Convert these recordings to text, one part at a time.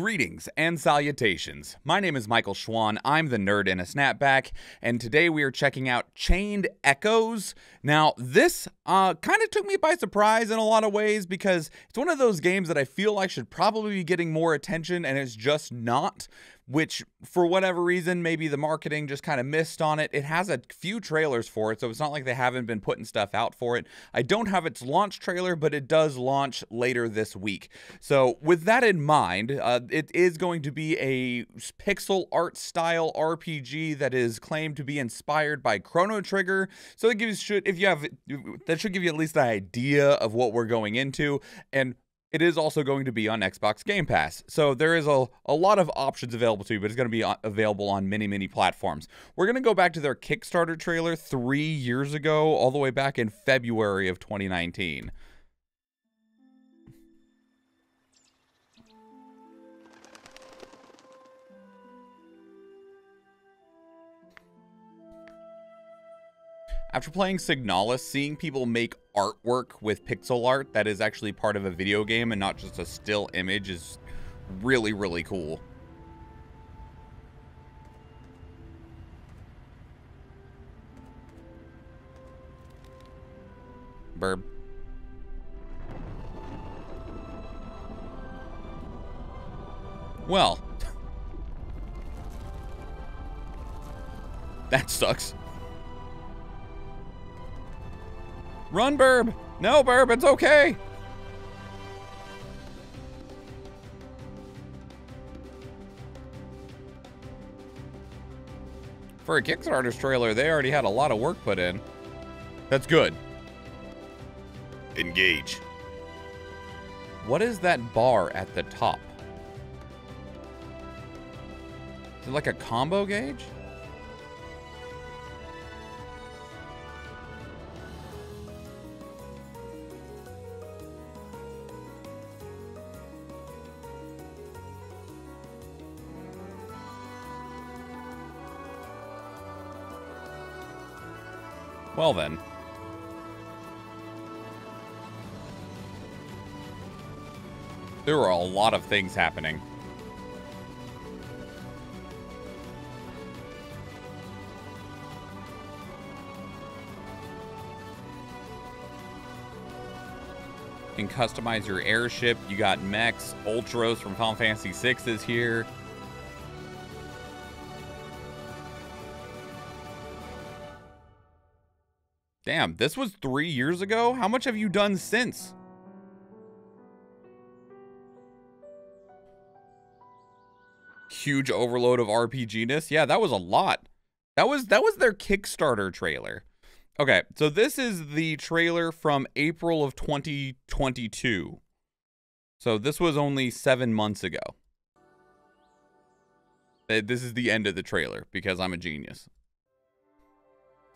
Greetings and salutations. My name is Michael Schwahn. I'm the nerd in a snapback, and today we are checking out Chained Echoes. Now, this kind of took me by surprise in a lot of ways because it's one of those games that I feel like should probably be getting more attention, and it's just not. Which, for whatever reason, maybe the marketing just kind of missed on it. It has a few trailers for it, so it's not like they haven't been putting stuff out for it. I don't have its launch trailer, but it does launch later this week. So, with that in mind, it is going to be a pixel art style RPG that is claimed to be inspired by Chrono Trigger. So, that should give you at least an idea of what we're going into. And it is also going to be on Xbox Game Pass. So there is a lot of options available to you, but it's going to be available on many platforms. We're going to go back to their Kickstarter trailer 3 years ago, all the way back in February of 2019. After playing Signalis, seeing people make artwork with pixel art that is actually part of a video game and not just a still image is really, really cool. Burb. Well. That sucks. Run, Burb! No, Burb, it's okay! For a Kickstarter's trailer, they already had a lot of work put in. That's good. Engage. What is that bar at the top? Is it like a combo gauge? Well then. There are a lot of things happening. You can customize your airship. You got mechs. Ultros from Final Fantasy VI is here. Damn, this was 3 years ago? How much have you done since? Huge overload of RPG-ness? Yeah, that was a lot. That was their Kickstarter trailer. Okay, so this is the trailer from April of 2022. So this was only 7 months ago. This is the end of the trailer because I'm a genius.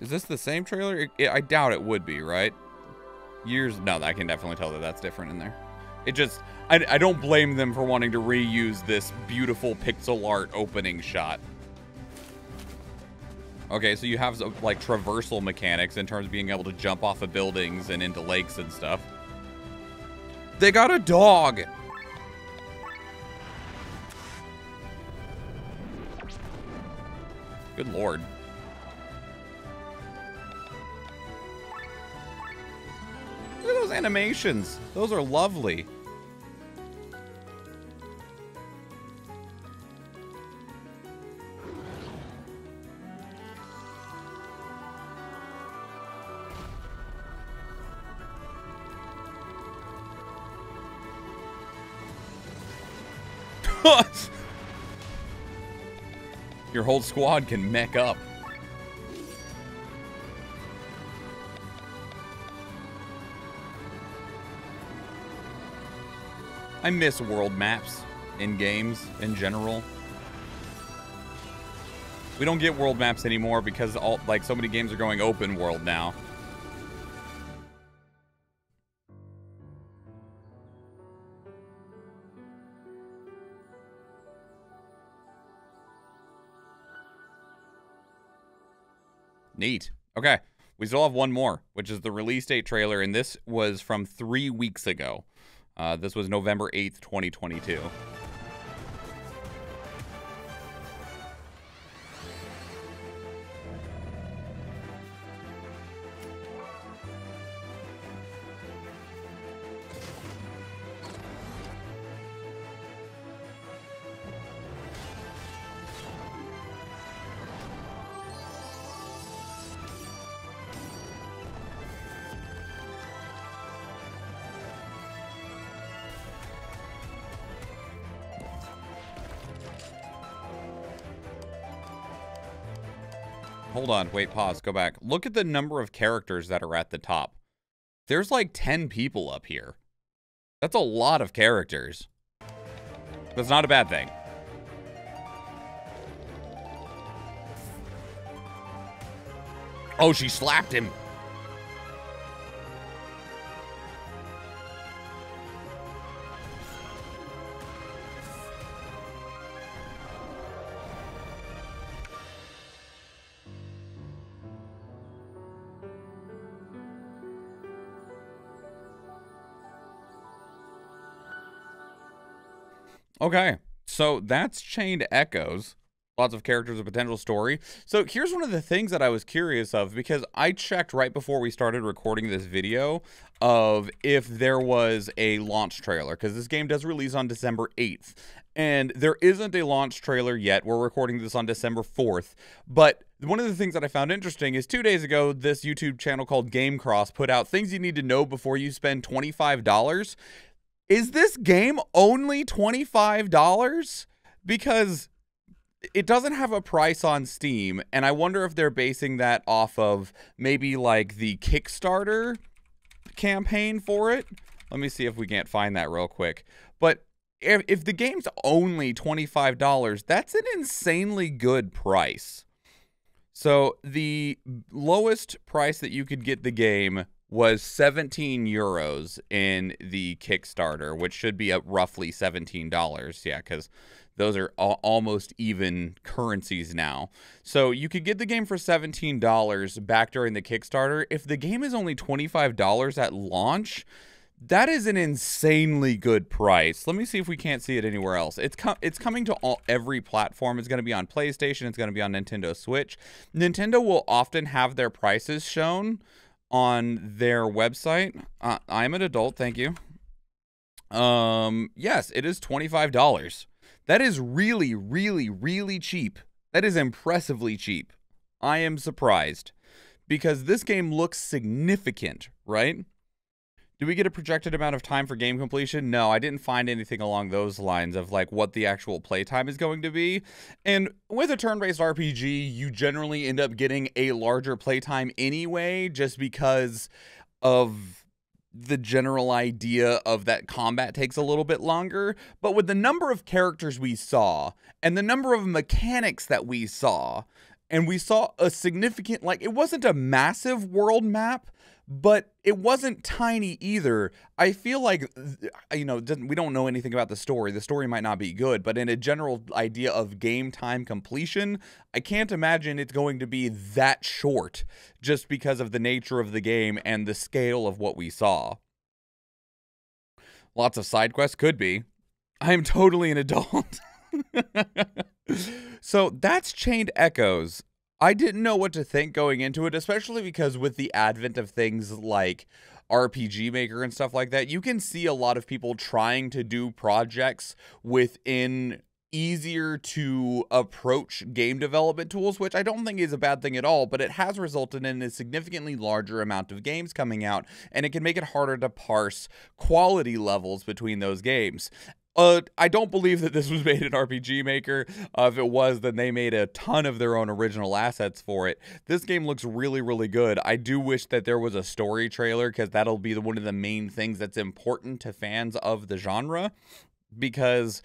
Is this the same trailer? I doubt it would be, right? No, I can definitely tell that that's different in there. It just, I don't blame them for wanting to reuse this beautiful pixel art opening shot. Okay, so you have like traversal mechanics in terms of being able to jump off of buildings and into lakes and stuff. They got a dog! Good lord. Look at those animations. Those are lovely. Your whole squad can mech up. I miss world maps in games in general. We don't get world maps anymore because so many games are going open world now. Neat. Okay. We still have one more, which is the release date trailer, and this was from 3 weeks ago. This was November 8th, 2022. Hold on. Wait, pause. Go back. Look at the number of characters that are at the top. There's like 10 people up here. That's a lot of characters. That's not a bad thing. Oh, she slapped him. Okay, so that's Chained Echoes. Lots of characters, a potential story. So here's one of the things that I was curious of, because I checked right before we started recording this video of if there was a launch trailer, because this game does release on December 8th. And there isn't a launch trailer yet. We're recording this on December 4th. But one of the things that I found interesting is 2 days ago, this YouTube channel called G.O.R.E put out things you need to know before you spend $25. Is this game only $25? Because it doesn't have a price on Steam, and I wonder if they're basing that off of maybe like the Kickstarter campaign for it. Let me see if we can't find that real quick. But if the game's only $25, that's an insanely good price. So the lowest price that you could get the game was 17 euros in the Kickstarter, which should be roughly $17. Yeah, because those are almost even currencies now. So you could get the game for $17 back during the Kickstarter. If the game is only $25 at launch, that is an insanely good price. Let me see if we can't see it anywhere else. It's coming to every platform. It's going to be on PlayStation. It's going to be on Nintendo Switch. Nintendo will often have their prices shown on their website. I'm an adult, thank you. Yes, it is $25. That is really, really, really cheap. That is impressively cheap. I am surprised, because this game looks significant, right? Do we get a projected amount of time for game completion? No, I didn't find anything along those lines of like what the actual playtime is going to be. And with a turn-based RPG, you generally end up getting a larger playtime anyway, just because of the general idea of that combat takes a little bit longer. But with the number of characters we saw and the number of mechanics that we saw, and we saw a significant, like, it wasn't a massive world map, but it wasn't tiny either. I feel like, you know, we don't know anything about the story. The story might not be good, but in a general idea of game time completion, I can't imagine it's going to be that short just because of the nature of the game and the scale of what we saw. Lots of side quests could be. I am totally an adult. So that's Chained Echoes. I didn't know what to think going into it, especially because with the advent of things like RPG Maker and stuff like that, you can see a lot of people trying to do projects within easier to approach game development tools, which I don't think is a bad thing at all, but it has resulted in a significantly larger amount of games coming out, and it can make it harder to parse quality levels between those games. I don't believe that this was made in RPG Maker. If it was, then they made a ton of their own original assets for it. This game looks really, really good. I do wish that there was a story trailer, because that'll be one of the main things that's important to fans of the genre, because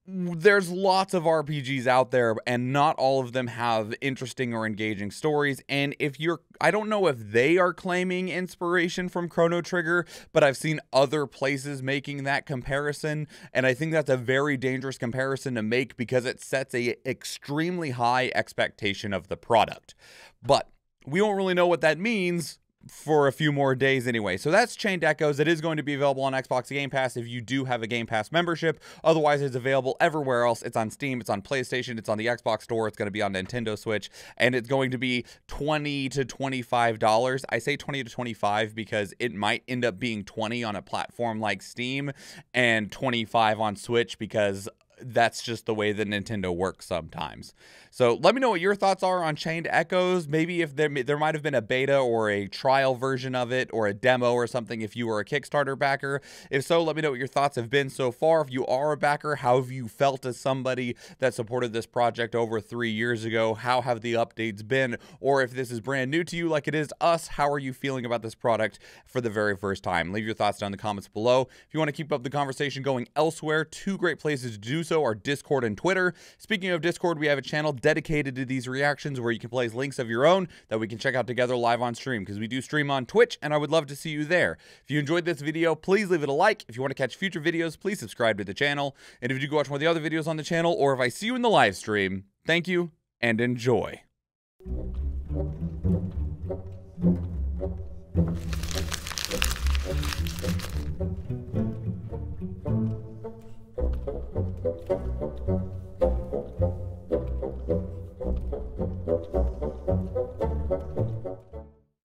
there's lots of RPGs out there, and not all of them have interesting or engaging stories. And if you're, I don't know if they are claiming inspiration from Chrono Trigger, but I've seen other places making that comparison, and I think that's a very dangerous comparison to make, because it sets a extremely high expectation of the product. But we won't really know what that means for a few more days anyway. So that's Chained Echoes. It is going to be available on Xbox Game Pass if you do have a Game Pass membership. Otherwise, it's available everywhere else. It's on Steam, it's on PlayStation, it's on the Xbox Store, it's going to be on Nintendo Switch, and it's going to be $20 to $25. I say 20 to 25 because it might end up being 20 on a platform like Steam and 25 on Switch, because that's just the way that Nintendo works sometimes. So let me know what your thoughts are on Chained Echoes. Maybe if there might have been a beta or a trial version of it or a demo or something if you were a Kickstarter backer. If so, let me know what your thoughts have been so far. If you are a backer, how have you felt as somebody that supported this project over 3 years ago? How have the updates been? Or if this is brand new to you like it is us, how are you feeling about this product for the very first time? Leave your thoughts down in the comments below. If you want to keep up the conversation going elsewhere, 2 great places to do so are Discord and Twitter. Speaking of Discord, we have a channel dedicated to these reactions where you can place links of your own that we can check out together live on stream, because we do stream on Twitch, and I would love to see you there. If you enjoyed this video, please leave it a like. If you want to catch future videos, please subscribe to the channel. And if you do go watch one of the other videos on the channel, or if I see you in the live stream, thank you and enjoy.